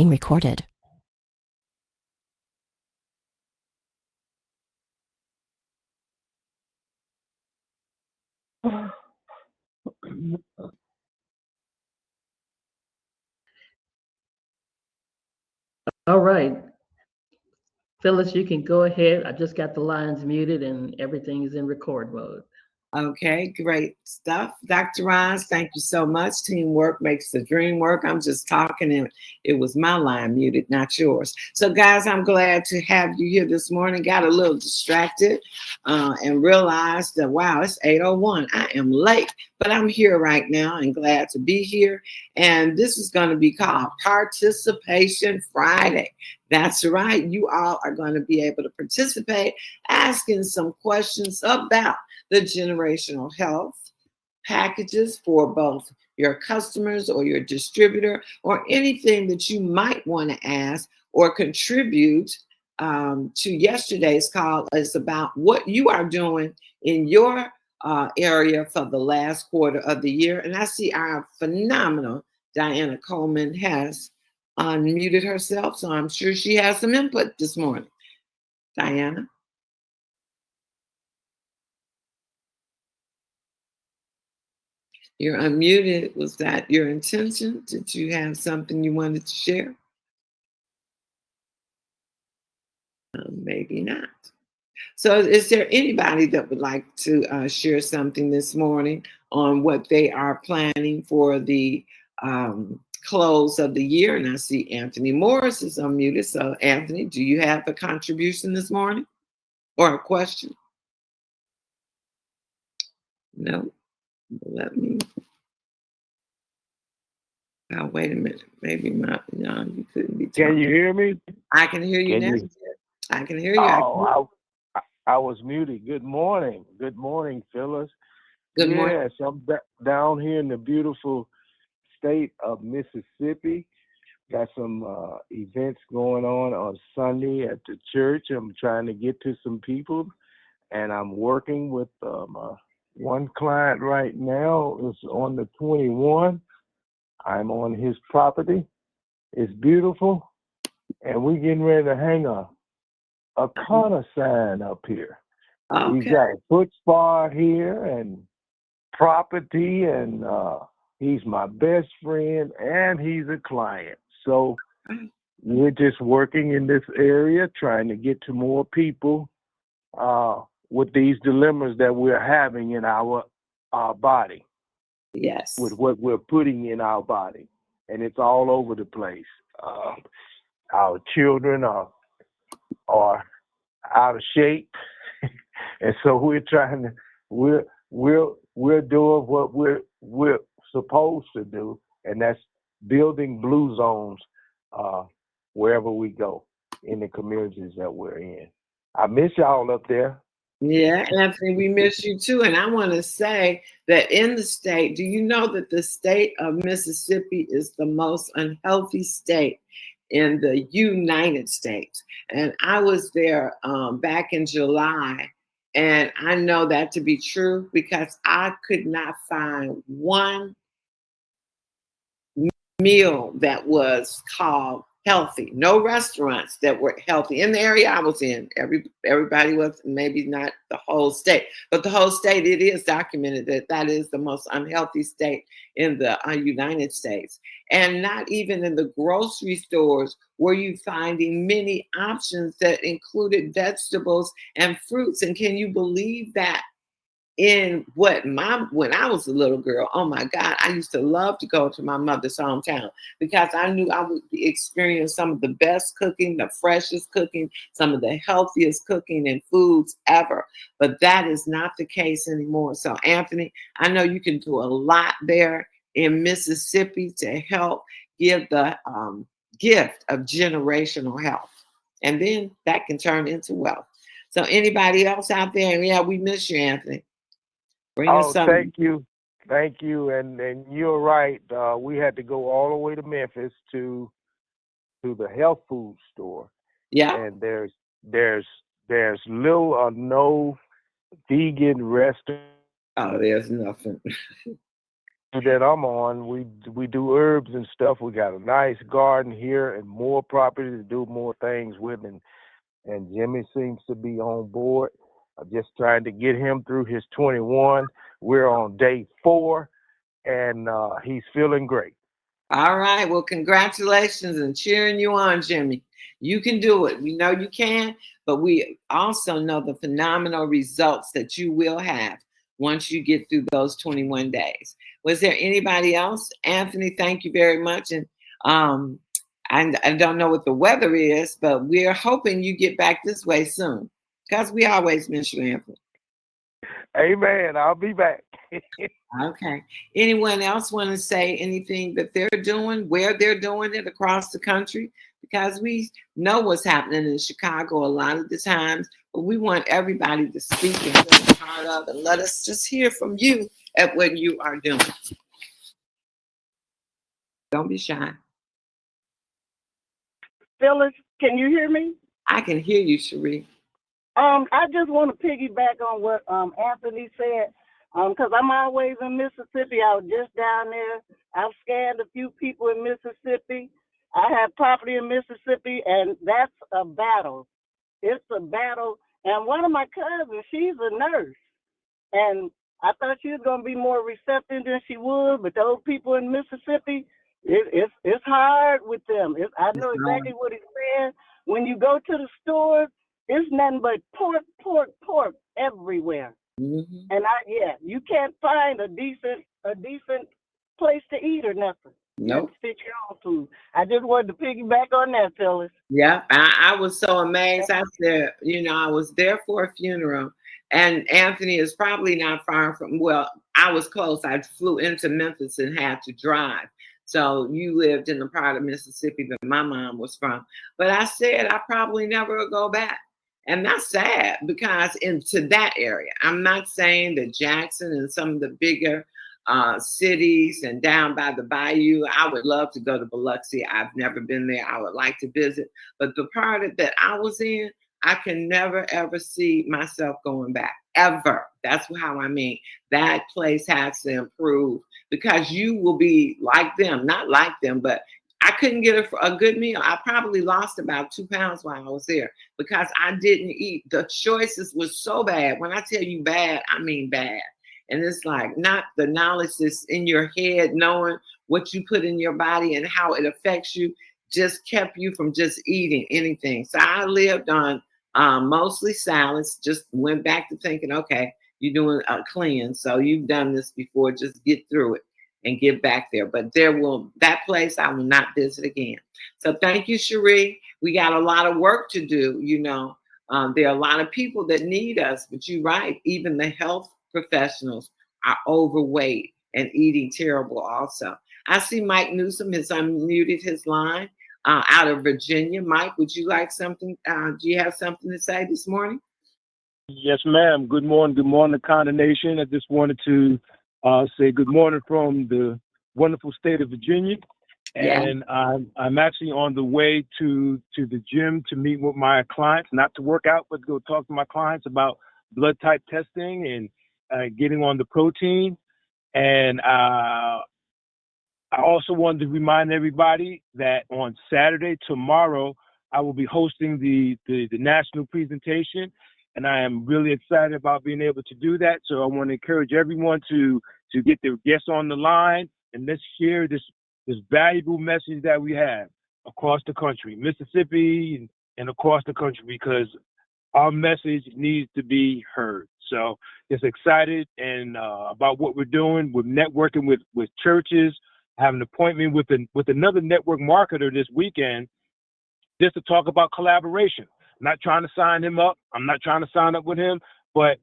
being recorded. All right. Phyllis, you can go ahead. I just got the lines muted and everything is in record mode. Okay, great stuff. Dr. Roz, thank you so much. Teamwork makes the dream work. I'm just talking and it was my line muted, not yours. So guys, I'm glad to have you here this morning. Got a little distracted and realized that, wow, it's 8:01. I am late, but I'm here right now and glad to be here. And this is going to be called Participation Friday. That's right. You all are going to be able to participate, asking some questions about the generational health packages for both your customers or your distributor or anything that you might want to ask or contribute to yesterday's call is about what you are doing in your area for the last quarter of the year. And I see our phenomenal Diana Coleman has unmuted herself, so I'm sure she has some input this morning. Diana? You're unmuted. Was that your intention? Did you have something you wanted to share? Maybe not. So is there anybody that would like to share something this morning on what they are planning for the close of the year? And I see Anthony Morris is unmuted. So Anthony, do you have a contribution this morning or a question? No. Let me. Oh, wait a minute. Maybe no, you couldn't be talking. Can you hear me? I can hear you now. I can hear you. I was muted. Good morning. Good morning, Phyllis. Good morning. Yes, I'm down here in the beautiful state of Mississippi. Got some events going on Sunday at the church. I'm trying to get to some people, and I'm working with one client right now. It's on the 21. I'm on his property. It's beautiful, and we're getting ready to hang a corner sign up here. Okay. He's got a foot spa here and property, and he's my best friend, and he's a client. So we're just working in this area, trying to get to more people with these dilemmas that we're having in our body. Yes. With what we're putting in our body. And it's all over the place. Our children are out of shape. And so we're doing what we're supposed to do, and that's building blue zones wherever we go in the communities that we're in. I miss y'all up there. Yeah, Anthony, we miss you too. And I want to say that in the state, do you know that the state of Mississippi is the most unhealthy state in the United States? And I was there back in July, and I know that to be true because I could not find one meal that was called healthy. No restaurants that were healthy in the area I was in. Everybody was, maybe not the whole state, but the whole state. It is documented that that is the most unhealthy state in the United States. And not even in the grocery stores were you finding many options that included vegetables and fruits. And can you believe that? When I was a little girl, oh my God, I used to love to go to my mother's hometown because I knew I would experience some of the best cooking, the freshest cooking, some of the healthiest cooking and foods ever. But that is not the case anymore. So Anthony, I know you can do a lot there in Mississippi to help give the gift of generational health. And then that can turn into wealth. So anybody else out there? Yeah, we miss you, Anthony. Thank you. Thank you. And you're right. We had to go all the way to Memphis to the health food store. Yeah. And there's little or no vegan restaurant. Oh, there's nothing. that I'm on, we do herbs and stuff. We got a nice garden here and more property to do more things with, and Jimmy seems to be on board. I'm just trying to get him through his 21. We're on day 4, and he's feeling great. All right. Well, congratulations and cheering you on, Jimmy. You can do it. We know you can, but we also know the phenomenal results that you will have once you get through those 21 days. Was there anybody else? Anthony, thank you very much. And I don't know what the weather is, but we're hoping you get back this way soon because we always miss you, Anthony. Amen. I'll be back. Okay. Anyone else want to say anything that they're doing, where they're doing it across the country? Because we know what's happening in Chicago a lot of the times, but we want everybody to speak and be a part of and let us just hear from you at what you are doing. Don't be shy. Phyllis, can you hear me? I can hear you, Cherie. I just want to piggyback on what Anthony said, because I'm always in Mississippi. I was just down there. I've scanned a few people in Mississippi. I have property in Mississippi, and that's a battle. It's a battle. And one of my cousins, she's a nurse, and I thought she was going to be more receptive than she would, but those people in Mississippi, it's hard with them. I know exactly what he's saying. When you go to the stores, it's nothing but pork everywhere. Mm-hmm. And you can't find a decent place to eat or nothing. Nope. Fit your own food. I just wanted to piggyback on that, Phyllis. Yeah, I was so amazed. I said, I was there for a funeral, and Anthony is probably not far from, well, I was close. I flew into Memphis and had to drive. So you lived in the part of Mississippi that my mom was from. But I said I probably never will go back. And that's sad because into that area, I'm not saying that Jackson and some of the bigger cities and down by the bayou, I would love to go to Biloxi. I've never been there. I would like to visit. But the part that I was in, I can never, ever see myself going back, ever. That's how I mean. That place has to improve because you will be like them, not like them, but I couldn't get a good meal. I probably lost about 2 pounds while I was there because I didn't eat. The choices were so bad. When I tell you bad, I mean bad. And it's like not the knowledge that's in your head, knowing what you put in your body and how it affects you, just kept you from just eating anything. So I lived on mostly salads, just went back to thinking, okay, you're doing a cleanse. So you've done this before, just get through it and get back there. But that place I will not visit again. So thank you, Cherie. We got a lot of work to do, there are a lot of people that need us, but you're right, even the health professionals are overweight and eating terrible also. I see Mike Newsom has unmuted his line out of Virginia. Mike, would you like something? Do you have something to say this morning? Yes, ma'am. Good morning, Conda Nation. I just wanted to say good morning from the wonderful state of Virginia. And yeah. I'm actually on the way to the gym to meet with my clients, not to work out, but to go talk to my clients about blood type testing and getting on the protein. And I also wanted to remind everybody that on Saturday, tomorrow, I will be hosting the national presentation. And I am really excited about being able to do that. So I want to encourage everyone to get their guests on the line and let's share this valuable message that we have across the country, Mississippi and across the country, because our message needs to be heard. So just excited and about what we're doing. We're networking with churches. I have an appointment with another network marketer this weekend just to talk about collaboration. I'm not trying to sign him up. I'm not trying to sign up with him, but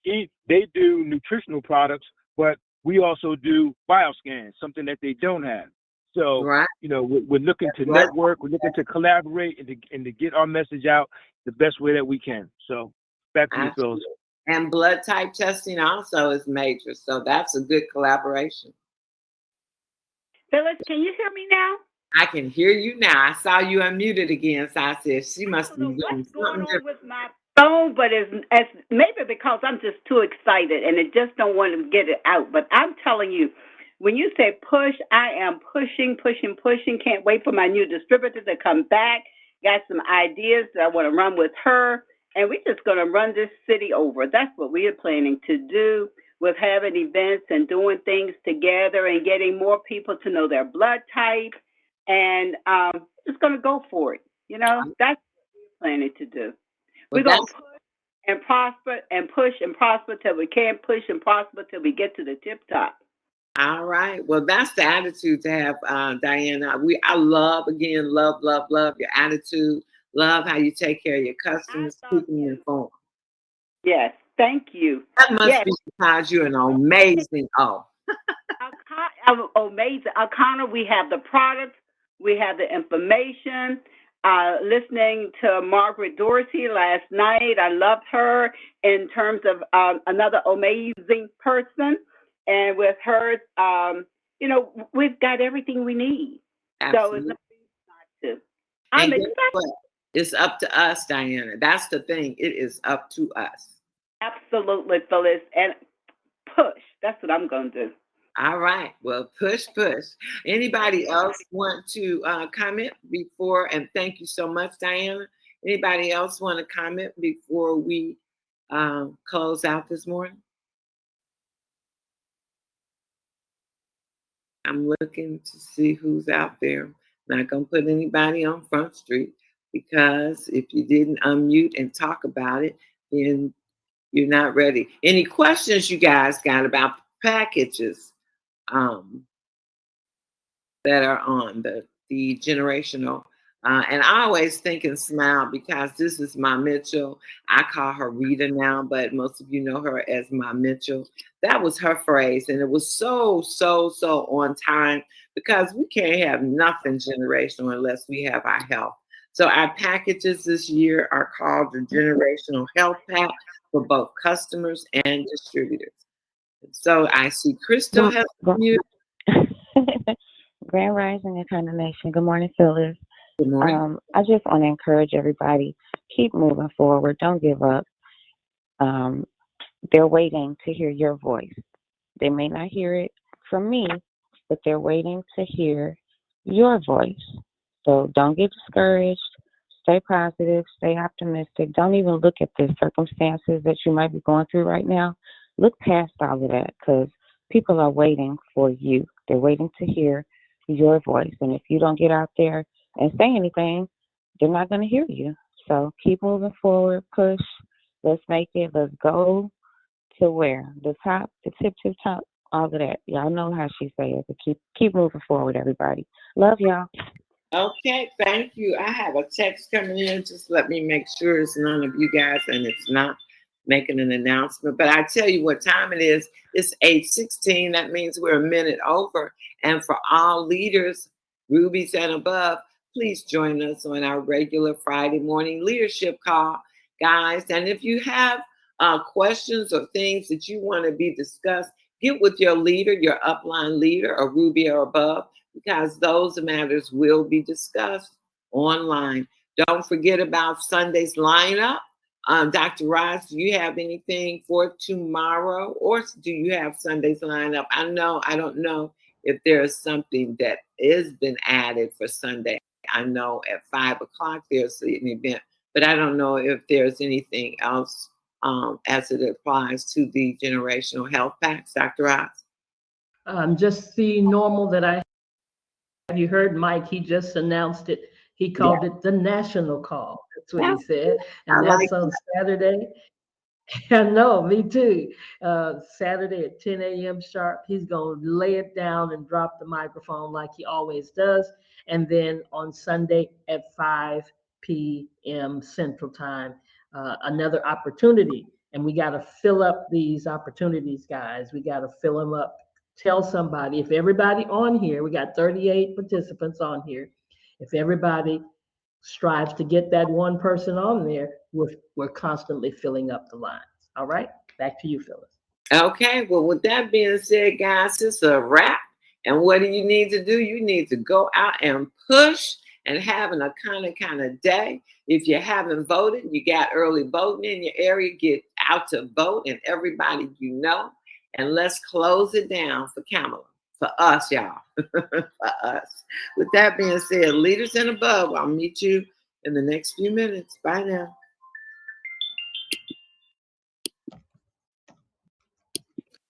they do nutritional products, but we also do bioscans, something that they don't have. So, right. We're looking to network, we're looking to collaborate and to get our message out the best way that we can. So back to you, Phyllis. And blood type testing also is major. So that's a good collaboration. Phyllis, can you hear me now? I can hear you now. I saw you unmuted again, so I said she must be doing what's something going on different with my phone, but it's maybe because I'm just too excited and I just don't want to get it out. But I'm telling you, when you say push, I am pushing, pushing, pushing. Can't wait for my new distributor to come back. Got some ideas that I want to run with her. And we're just going to run this city over. That's what we are planning to do with having events and doing things together and getting more people to know their blood type. And just going to go for it. You know, that's what we're planning to do. Well, We're going to push and prosper and push and prosper till we can't push and prosper till we get to the tip top. all right. Well, that's the attitude to have, Diana. I love, again, love your attitude. Love how you take care of your customers, keeping them informed. Yes, thank you. That must be because you're an amazing, amazing. O'Connor, we have the products, we have the information. Listening to Margaret Dorsey last night, I loved her in terms of another amazing person. And with her, you know, we've got everything we need. absolutely. So it's not to. I'm excited. It's up to us, Diana. That's the thing. It is up to us. Absolutely, Phyllis. And push. That's what I'm going to do. All right. Well, push. Anybody else want to comment before? And thank you so much, Diana. Anybody else want to comment before we close out this morning? I'm looking to see who's out there. Not going to put anybody on Front Street, because if you didn't unmute and talk about it, then you're not ready. Any questions you guys got about packages that are on the generational? And I always think and smile because this is my Mitchell. I call her Rita now, but most of you know her as my Mitchell. That was her phrase, and it was so on time, because we can't have nothing generational unless we have our health. So our packages this year are called the Generational Health Pack for both customers and distributors. So I see Crystal has you. Grand Rising and Kind of Nation. Good morning, Phyllis. Good morning. I just want to encourage everybody, keep moving forward. Don't give up. They're waiting to hear your voice. They may not hear it from me, but they're waiting to hear your voice. So don't get discouraged. Stay positive. Stay optimistic. Don't even look at the circumstances that you might be going through right now. Look past all of that, because people are waiting for you. They're waiting to hear your voice. And if you don't get out there and say anything, they're not going to hear you. So keep moving forward, push. Let's make it. Let's go to where? The top, the tip top, all of that. Y'all know how she says it. Keep moving forward, everybody. Love y'all. Okay, thank you. I have a text coming in. Just let me make sure it's none of you guys and it's not making an announcement. But I tell you what time it is. It's 8:16. That means we're a minute over. And for all leaders, rubies and above, please join us on our regular Friday morning leadership call, guys. And if you have questions or things that you want to be discussed, get with your leader, your upline leader, or ruby or above, because those matters will be discussed online. Don't forget about Sunday's lineup. Dr. Ross, do you have anything for tomorrow, or do you have Sunday's lineup? I don't know if there's something that has been added for Sunday. I know at 5 o'clock there's an event, but I don't know if there's anything else as it applies to the generational health packs. Dr. Ross? Just the normal that I have. You heard Mike, he just announced it. He called it the national call. That's what he said. And that's on Saturday. I know, me too. Saturday at 10 a.m. sharp, he's going to lay it down and drop the microphone like he always does. And then on Sunday at 5 p.m. Central Time, another opportunity. And we got to fill up these opportunities, guys. We got to fill them up. Tell somebody, if everybody on here, we got 38 participants on here. If everybody strives to get that one person on there, we're constantly filling up the lines. All right, back to you, Phyllis. Okay, well, with that being said, guys, it's a wrap. And what do you need to do? You need to go out and push and having a kind of day. If you haven't voted, you got early voting in your area, get out to vote, and everybody you know. And let's close it down for Kamala. for us, y'all. For us. With that being said, leaders and above, I'll meet you in the next few minutes. Bye now.